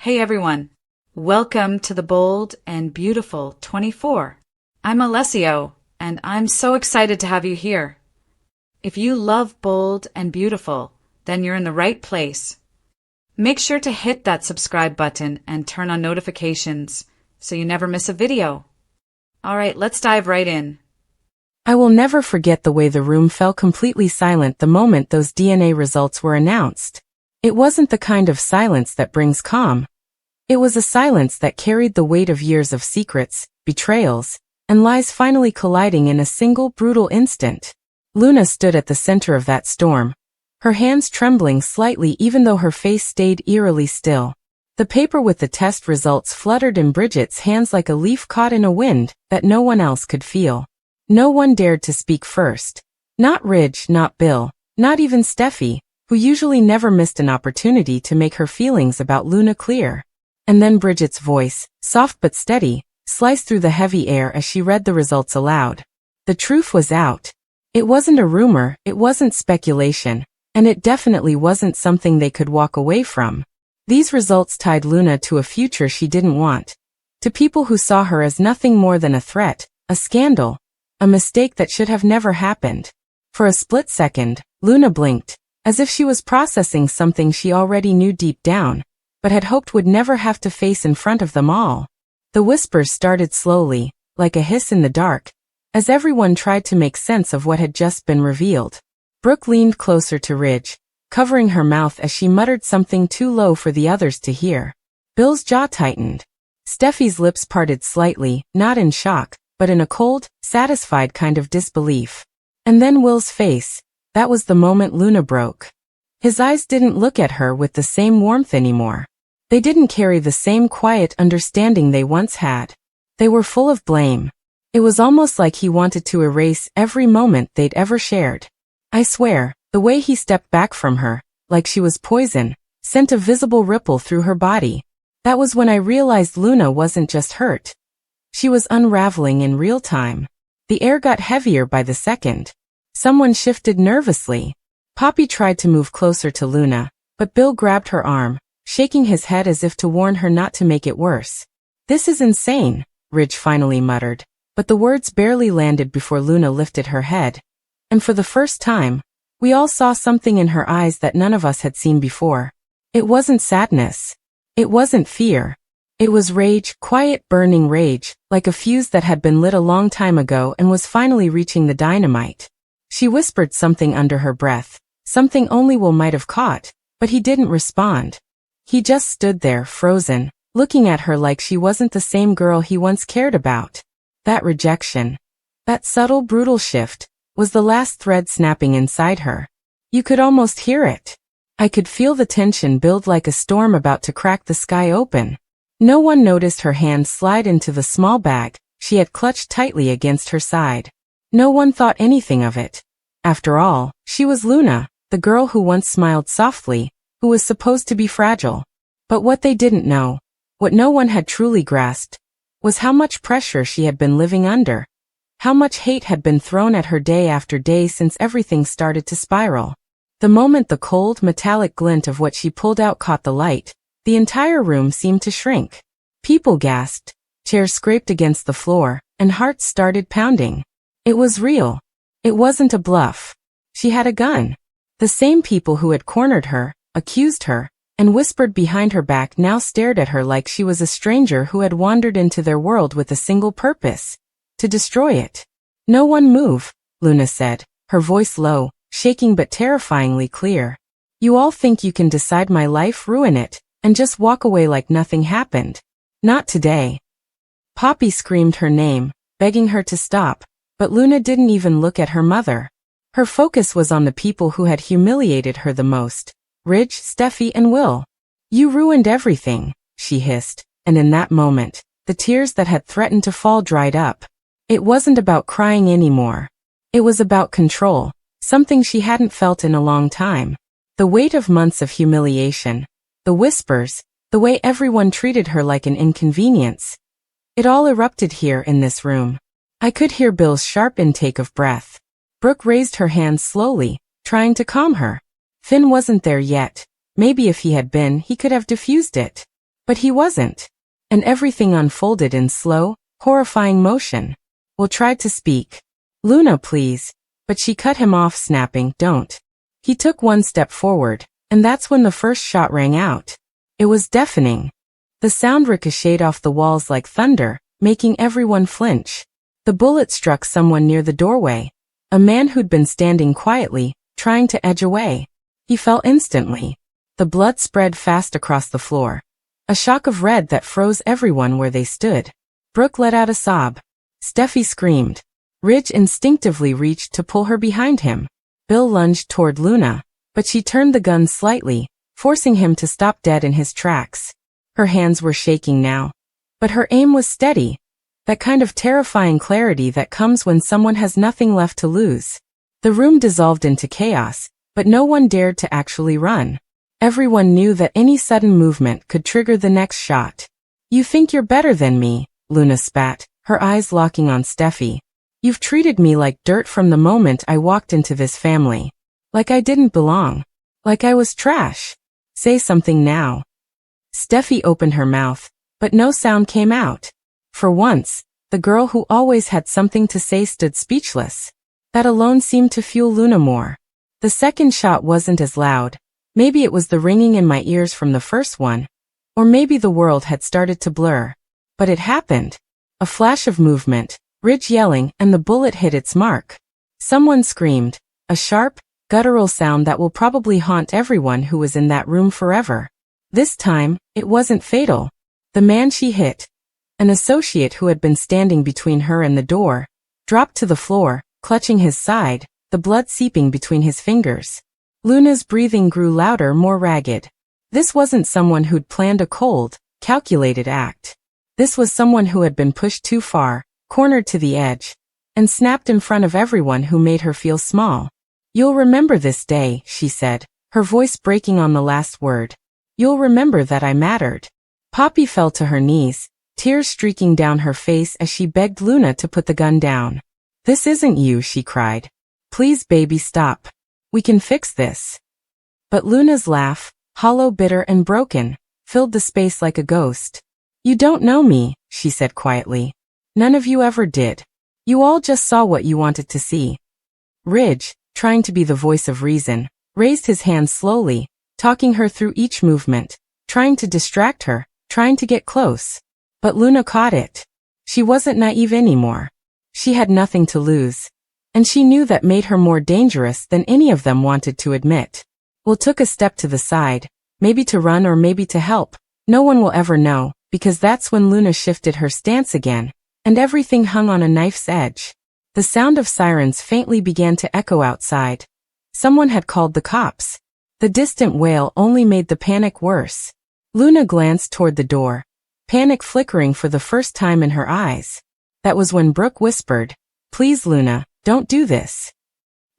Hey everyone, welcome to the Bold and Beautiful 24. I'm Alessio, and I'm so excited to have you here. If you love Bold and Beautiful, then you're in the right place. Make sure to hit that subscribe button and turn on notifications so you never miss a video. Alright, let's dive right in. I will never forget the way the room fell completely silent the moment those DNA results were announced. It wasn't the kind of silence that brings calm. It was a silence that carried the weight of years of secrets, betrayals, and lies finally colliding in a single brutal instant. Luna stood at the center of that storm, her hands trembling slightly even though her face stayed eerily still. The paper with the test results fluttered in Bridget's hands like a leaf caught in a wind that no one else could feel. No one dared to speak first. Not Ridge, not Bill, not even Steffi, who usually never missed an opportunity to make her feelings about Luna clear. And then Bridget's voice, soft but steady, sliced through the heavy air as she read the results aloud. The truth was out. It wasn't a rumor, it wasn't speculation, and it definitely wasn't something they could walk away from. These results tied Luna to a future she didn't want. To people who saw her as nothing more than a threat, a scandal, a mistake that should have never happened. For a split second, Luna blinked, as if she was processing something she already knew deep down, but had hoped would never have to face in front of them all. The whispers started slowly, like a hiss in the dark, as everyone tried to make sense of what had just been revealed. Brooke leaned closer to Ridge, covering her mouth as she muttered something too low for the others to hear. Bill's jaw tightened. Steffi's lips parted slightly, not in shock, but in a cold, satisfied kind of disbelief. And then Will's face. That was the moment Luna broke. His eyes didn't look at her with the same warmth anymore. They didn't carry the same quiet understanding they once had. They were full of blame. It was almost like he wanted to erase every moment they'd ever shared. I swear, the way he stepped back from her, like she was poison, sent a visible ripple through her body. That was when I realized Luna wasn't just hurt. She was unraveling in real time. The air got heavier by the second. Someone shifted nervously. Poppy tried to move closer to Luna, but Bill grabbed her arm, shaking his head as if to warn her not to make it worse. "This is insane," Ridge finally muttered, but the words barely landed before Luna lifted her head. And for the first time, we all saw something in her eyes that none of us had seen before. It wasn't sadness. It wasn't fear. It was rage, quiet, burning rage, like a fuse that had been lit a long time ago and was finally reaching the dynamite. She whispered something under her breath, something only Will might have caught, but he didn't respond. He just stood there, frozen, looking at her like she wasn't the same girl he once cared about. That rejection, that subtle, brutal shift, was the last thread snapping inside her. You could almost hear it. I could feel the tension build like a storm about to crack the sky open. No one noticed her hand slide into the small bag she had clutched tightly against her side. No one thought anything of it. After all, she was Luna, the girl who once smiled softly, who was supposed to be fragile. But what they didn't know, what no one had truly grasped, was how much pressure she had been living under. How much hate had been thrown at her day after day since everything started to spiral. The moment the cold, metallic glint of what she pulled out caught the light, the entire room seemed to shrink. People gasped, chairs scraped against the floor, and hearts started pounding. It was real. It wasn't a bluff. She had a gun. The same people who had cornered her, accused her, and whispered behind her back now stared at her like she was a stranger who had wandered into their world with a single purpose: to destroy it. "No one move," Luna said, her voice low, shaking but terrifyingly clear. "You all think you can decide my life, ruin it, and just walk away like nothing happened. Not today." Poppy screamed her name, begging her to stop, but Luna didn't even look at her mother. Her focus was on the people who had humiliated her the most: Ridge, Steffi, and Will. "You ruined everything," she hissed, and in that moment, the tears that had threatened to fall dried up. It wasn't about crying anymore. It was about control, something she hadn't felt in a long time. The weight of months of humiliation, the whispers, the way everyone treated her like an inconvenience. It all erupted here in this room. I could hear Bill's sharp intake of breath. Brooke raised her hands slowly, trying to calm her. Finn wasn't there yet. Maybe if he had been, he could have diffused it. But he wasn't. And everything unfolded in slow, horrifying motion. Will tried to speak. Luna, please. But she cut him off, snapping, don't. He took one step forward, and that's when the first shot rang out. It was deafening. The sound ricocheted off the walls like thunder, making everyone flinch. The bullet struck someone near the doorway. A man who'd been standing quietly, trying to edge away. He fell instantly. The blood spread fast across the floor. A shock of red that froze everyone where they stood. Brooke let out a sob. Steffi screamed. Ridge instinctively reached to pull her behind him. Bill lunged toward Luna, but she turned the gun slightly, forcing him to stop dead in his tracks. Her hands were shaking now. But her aim was steady. That kind of terrifying clarity that comes when someone has nothing left to lose. The room dissolved into chaos, but no one dared to actually run. Everyone knew that any sudden movement could trigger the next shot. You think you're better than me, Luna spat, her eyes locking on Steffi. You've treated me like dirt from the moment I walked into this family. Like I didn't belong. Like I was trash. Say something now. Steffi opened her mouth, but no sound came out. For once, the girl who always had something to say stood speechless. That alone seemed to fuel Luna more. The second shot wasn't as loud. Maybe it was the ringing in my ears from the first one. Or maybe the world had started to blur. But it happened. A flash of movement, Ridge yelling, and the bullet hit its mark. Someone screamed. A sharp, guttural sound that will probably haunt everyone who was in that room forever. This time, it wasn't fatal. The man she hit, an associate who had been standing between her and the door, dropped to the floor, clutching his side, the blood seeping between his fingers. Luna's breathing grew louder, more ragged. This wasn't someone who'd planned a cold, calculated act. This was someone who had been pushed too far, cornered to the edge, and snapped in front of everyone who made her feel small. You'll remember this day, she said, her voice breaking on the last word. You'll remember that I mattered. Poppy fell to her knees, tears streaking down her face as she begged Luna to put the gun down. This isn't you, she cried. Please, baby, stop. We can fix this. But Luna's laugh, hollow, bitter, and broken, filled the space like a ghost. You don't know me, she said quietly. None of you ever did. You all just saw what you wanted to see. Ridge, trying to be the voice of reason, raised his hand slowly, talking her through each movement, trying to distract her, trying to get close. But Luna caught it. She wasn't naive anymore. She had nothing to lose. And she knew that made her more dangerous than any of them wanted to admit. Will took a step to the side, maybe to run or maybe to help. No one will ever know, because that's when Luna shifted her stance again, and everything hung on a knife's edge. The sound of sirens faintly began to echo outside. Someone had called the cops. The distant wail only made the panic worse. Luna glanced toward the door, panic flickering for the first time in her eyes. That was when Brooke whispered, Please, Luna, don't do this.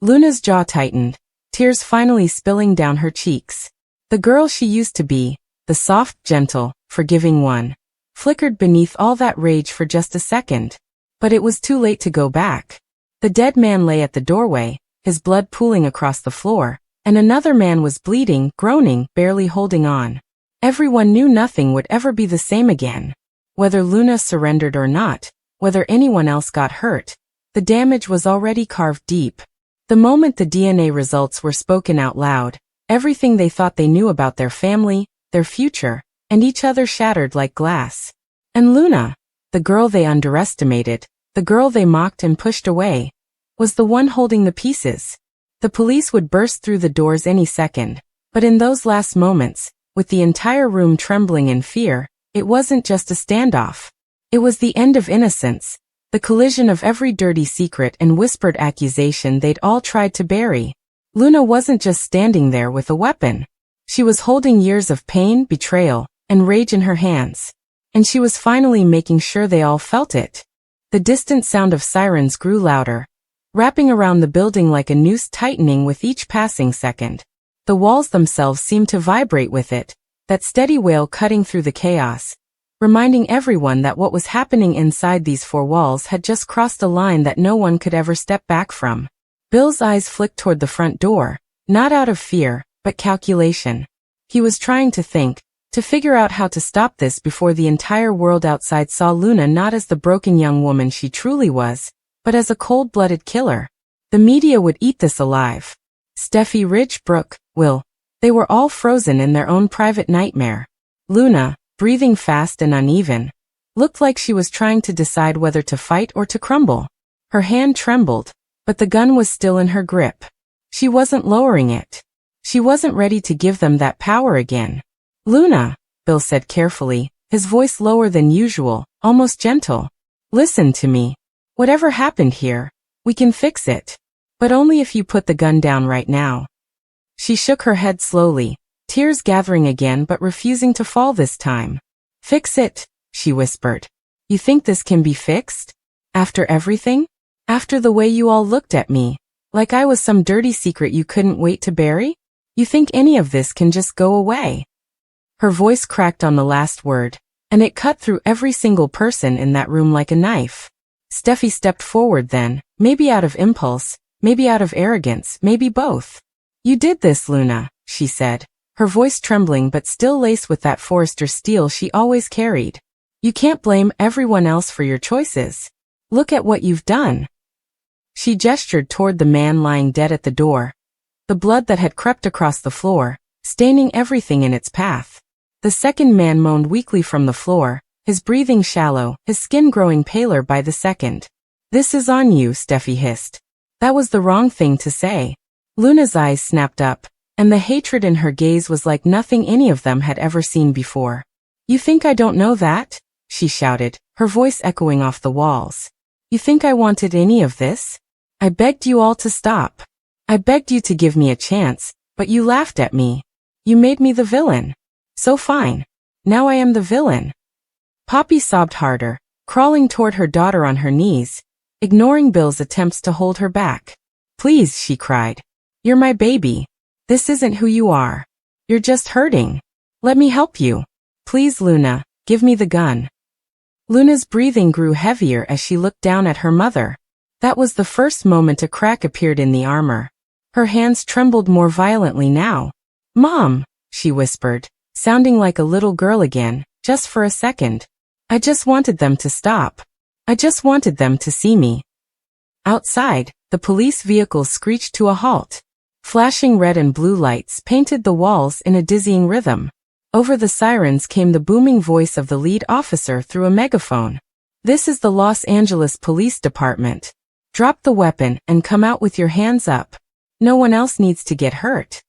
Luna's jaw tightened, tears finally spilling down her cheeks. The girl she used to be, the soft, gentle, forgiving one, flickered beneath all that rage for just a second. But it was too late to go back. The dead man lay at the doorway, his blood pooling across the floor, and another man was bleeding, groaning, barely holding on. Everyone knew nothing would ever be the same again. Whether Luna surrendered or not, whether anyone else got hurt, the damage was already carved deep. The moment the DNA results were spoken out loud, everything they thought they knew about their family, their future, and each other shattered like glass. And Luna, the girl they underestimated, the girl they mocked and pushed away, was the one holding the pieces. The police would burst through the doors any second, but in those last moments, with the entire room trembling in fear, it wasn't just a standoff. It was the end of innocence, the collision of every dirty secret and whispered accusation they'd all tried to bury. Luna wasn't just standing there with a weapon. She was holding years of pain, betrayal, and rage in her hands. And she was finally making sure they all felt it. The distant sound of sirens grew louder, wrapping around the building like a noose tightening with each passing second. The walls themselves seemed to vibrate with it, that steady wail cutting through the chaos, reminding everyone that what was happening inside these four walls had just crossed a line that no one could ever step back from. Bill's eyes flicked toward the front door, not out of fear, but calculation. He was trying to think, To figure out how to stop this before the entire world outside saw Luna not as the broken young woman she truly was, but as a cold-blooded killer. The media would eat this alive. Steffi, Ridge, Brooke, Will. They were all frozen in their own private nightmare. Luna, breathing fast and uneven, looked like she was trying to decide whether to fight or to crumble. Her hand trembled, but the gun was still in her grip. She wasn't lowering it. She wasn't ready to give them that power again. Luna, Bill said carefully, his voice lower than usual, almost gentle. Listen to me. Whatever happened here, we can fix it. But only if you put the gun down right now. She shook her head slowly, tears gathering again but refusing to fall this time. Fix it, she whispered. You think this can be fixed? After everything? After the way you all looked at me, like I was some dirty secret you couldn't wait to bury? You think any of this can just go away? Her voice cracked on the last word, and it cut through every single person in that room like a knife. Steffi stepped forward then, maybe out of impulse, maybe out of arrogance, maybe both. You did this, Luna, she said, her voice trembling but still laced with that Forrester steel she always carried. You can't blame everyone else for your choices. Look at what you've done. She gestured toward the man lying dead at the door. The blood that had crept across the floor, staining everything in its path. The second man moaned weakly from the floor, his breathing shallow, his skin growing paler by the second. This is on you, Steffi hissed. That was the wrong thing to say. Luna's eyes snapped up, and the hatred in her gaze was like nothing any of them had ever seen before. You think I don't know that? She shouted, her voice echoing off the walls. You think I wanted any of this? I begged you all to stop. I begged you to give me a chance, but you laughed at me. You made me the villain. So fine. Now I am the villain. Poppy sobbed harder, crawling toward her daughter on her knees, ignoring Bill's attempts to hold her back. Please, she cried. You're my baby. This isn't who you are. You're just hurting. Let me help you. Please, Luna, give me the gun. Luna's breathing grew heavier as she looked down at her mother. That was the first moment a crack appeared in the armor. Her hands trembled more violently now. Mom, she whispered, sounding like a little girl again, just for a second. I just wanted them to stop. I just wanted them to see me. Outside, the police vehicle screeched to a halt. Flashing red and blue lights painted the walls in a dizzying rhythm. Over the sirens came the booming voice of the lead officer through a megaphone. This is the Los Angeles Police Department. Drop the weapon and come out with your hands up. No one else needs to get hurt.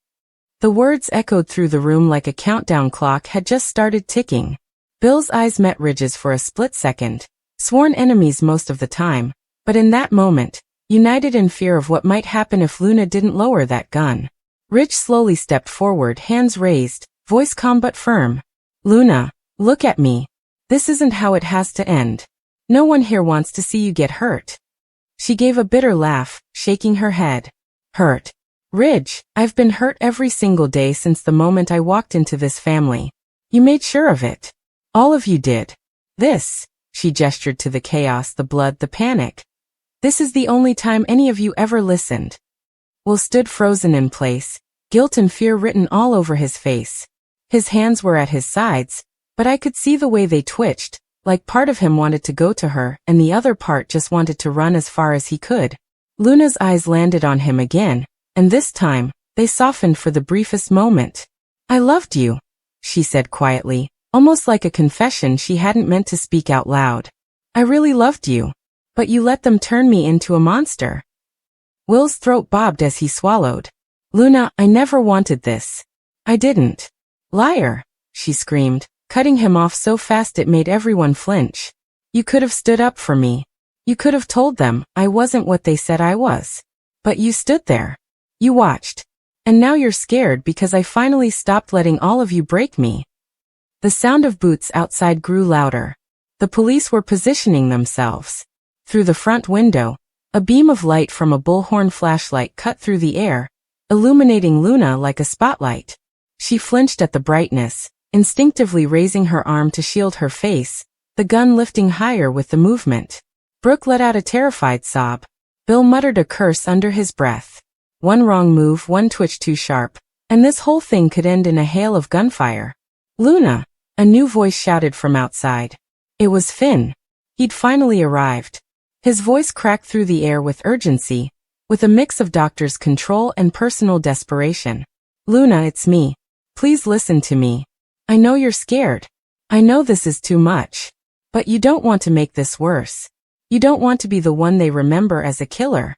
The words echoed through the room like a countdown clock had just started ticking. Bill's eyes met Ridge's for a split second, sworn enemies most of the time, but in that moment, united in fear of what might happen if Luna didn't lower that gun. Ridge slowly stepped forward, hands raised, voice calm but firm. Luna, look at me. This isn't how it has to end. No one here wants to see you get hurt. She gave a bitter laugh, shaking her head. Hurt. Ridge, I've been hurt every single day since the moment I walked into this family. You made sure of it. All of you did. This, she gestured to the chaos, the blood, the panic. This is the only time any of you ever listened. Will stood frozen in place, guilt and fear written all over his face. His hands were at his sides, but I could see the way they twitched, like part of him wanted to go to her and the other part just wanted to run as far as he could. Luna's eyes landed on him again, and this time, they softened for the briefest moment. I loved you, she said quietly, almost like a confession she hadn't meant to speak out loud. I really loved you. But you let them turn me into a monster. Will's throat bobbed as he swallowed. Luna, I never wanted this. I didn't. Liar, she screamed, cutting him off so fast it made everyone flinch. You could have stood up for me. You could have told them I wasn't what they said I was. But you stood there. You watched. And now you're scared because I finally stopped letting all of you break me. The sound of boots outside grew louder. The police were positioning themselves. Through the front window, a beam of light from a bullhorn flashlight cut through the air, illuminating Luna like a spotlight. She flinched at the brightness, instinctively raising her arm to shield her face, the gun lifting higher with the movement. Brooke let out a terrified sob. Bill muttered a curse under his breath. One wrong move, one twitch too sharp, and this whole thing could end in a hail of gunfire. "Luna!" a new voice shouted from outside. It was Finn. He'd finally arrived. His voice cracked through the air with urgency, with a mix of doctor's control and personal desperation. "Luna, it's me. Please listen to me. I know you're scared. I know this is too much. But you don't want to make this worse. You don't want to be the one they remember as a killer."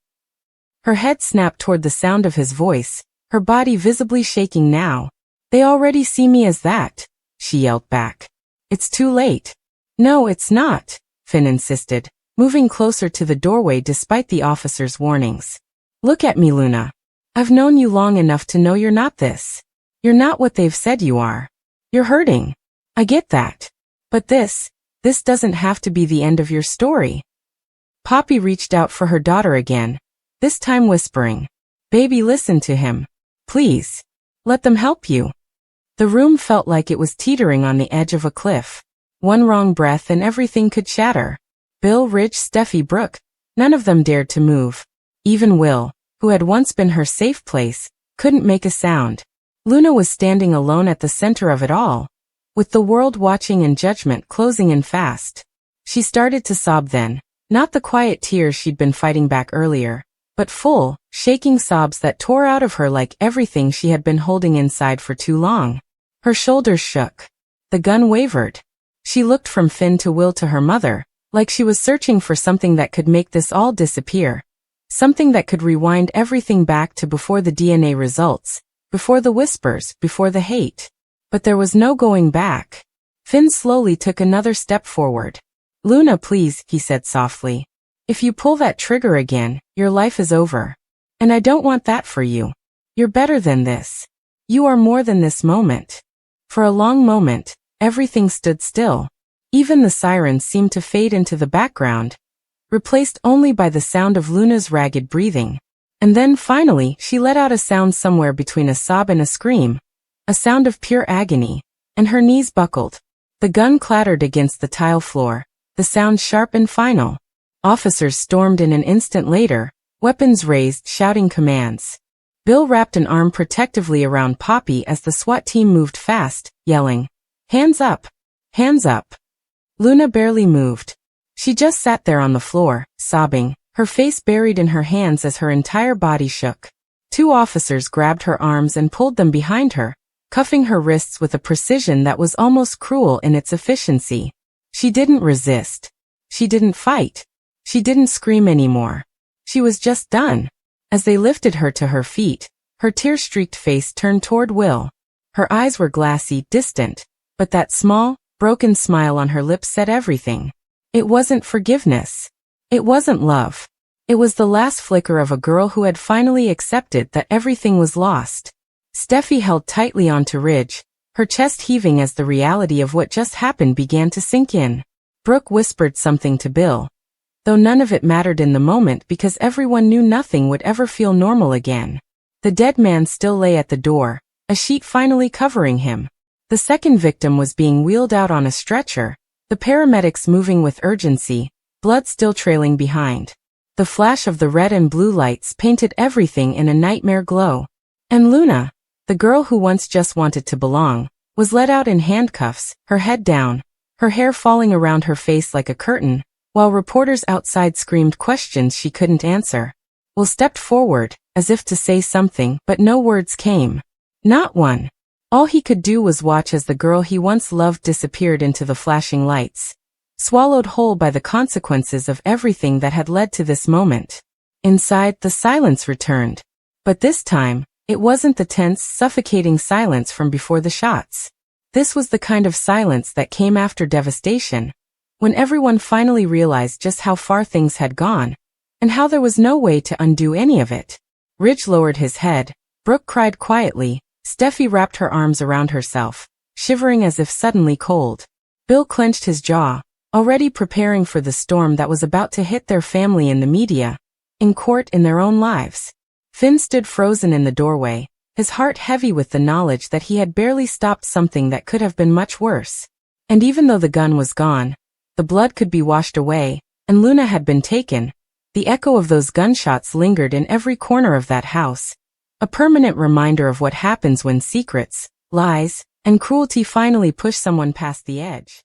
Her head snapped toward the sound of his voice, her body visibly shaking now. "They already see me as that," she yelled back. "It's too late." "No, it's not," Finn insisted, moving closer to the doorway despite the officer's warnings. "Look at me, Luna. I've known you long enough to know you're not this. You're not what they've said you are. You're hurting. I get that. But this doesn't have to be the end of your story." Poppy reached out for her daughter again, this time whispering, "Baby, listen to him. Please. Let them help you." The room felt like it was teetering on the edge of a cliff. One wrong breath and everything could shatter. Bill, Rich, Steffi, Brooke, none of them dared to move. Even Will, who had once been her safe place, couldn't make a sound. Luna was standing alone at the center of it all, with the world watching and judgment closing in fast. She started to sob then, not the quiet tears she'd been fighting back earlier, but full, shaking sobs that tore out of her like everything she had been holding inside for too long. Her shoulders shook. The gun wavered. She looked from Finn to Will to her mother, like she was searching for something that could make this all disappear. Something that could rewind everything back to before the DNA results, before the whispers, before the hate. But there was no going back. Finn slowly took another step forward. "Luna, please," he said softly. "If you pull that trigger again, your life is over. And I don't want that for you. You're better than this. You are more than this moment." For a long moment, everything stood still. Even the sirens seemed to fade into the background, replaced only by the sound of Luna's ragged breathing. And then finally, she let out a sound somewhere between a sob and a scream, a sound of pure agony, and her knees buckled. The gun clattered against the tile floor, the sound sharp and final. Officers stormed in an instant later, weapons raised, shouting commands. Bill wrapped an arm protectively around Poppy as the SWAT team moved fast, yelling, "Hands up! Hands up!" Luna barely moved. She just sat there on the floor, sobbing, her face buried in her hands as her entire body shook. Two officers grabbed her arms and pulled them behind her, cuffing her wrists with a precision that was almost cruel in its efficiency. She didn't resist. She didn't fight. She didn't scream anymore. She was just done. As they lifted her to her feet, her tear-streaked face turned toward Will. Her eyes were glassy, distant, but that small, broken smile on her lips said everything. It wasn't forgiveness. It wasn't love. It was the last flicker of a girl who had finally accepted that everything was lost. Steffi held tightly onto Ridge, her chest heaving as the reality of what just happened began to sink in. Brooke whispered something to Bill, though none of it mattered in the moment because everyone knew nothing would ever feel normal again. The dead man still lay at the door, a sheet finally covering him. The second victim was being wheeled out on a stretcher, the paramedics moving with urgency, blood still trailing behind. The flash of the red and blue lights painted everything in a nightmare glow. And Luna, the girl who once just wanted to belong, was led out in handcuffs, her head down, her hair falling around her face like a curtain, while reporters outside screamed questions she couldn't answer. Will stepped forward, as if to say something, but no words came. Not one. All he could do was watch as the girl he once loved disappeared into the flashing lights, swallowed whole by the consequences of everything that had led to this moment. Inside, the silence returned. But this time, it wasn't the tense, suffocating silence from before the shots. This was the kind of silence that came after devastation, when everyone finally realized just how far things had gone, and how there was no way to undo any of it. Ridge lowered his head, Brooke cried quietly, Steffi wrapped her arms around herself, shivering as if suddenly cold. Bill clenched his jaw, already preparing for the storm that was about to hit their family in the media, in court, in their own lives. Finn stood frozen in the doorway, his heart heavy with the knowledge that he had barely stopped something that could have been much worse. And even though the gun was gone, the blood could be washed away, and Luna had been taken, the echo of those gunshots lingered in every corner of that house, a permanent reminder of what happens when secrets, lies, and cruelty finally pushed someone past the edge.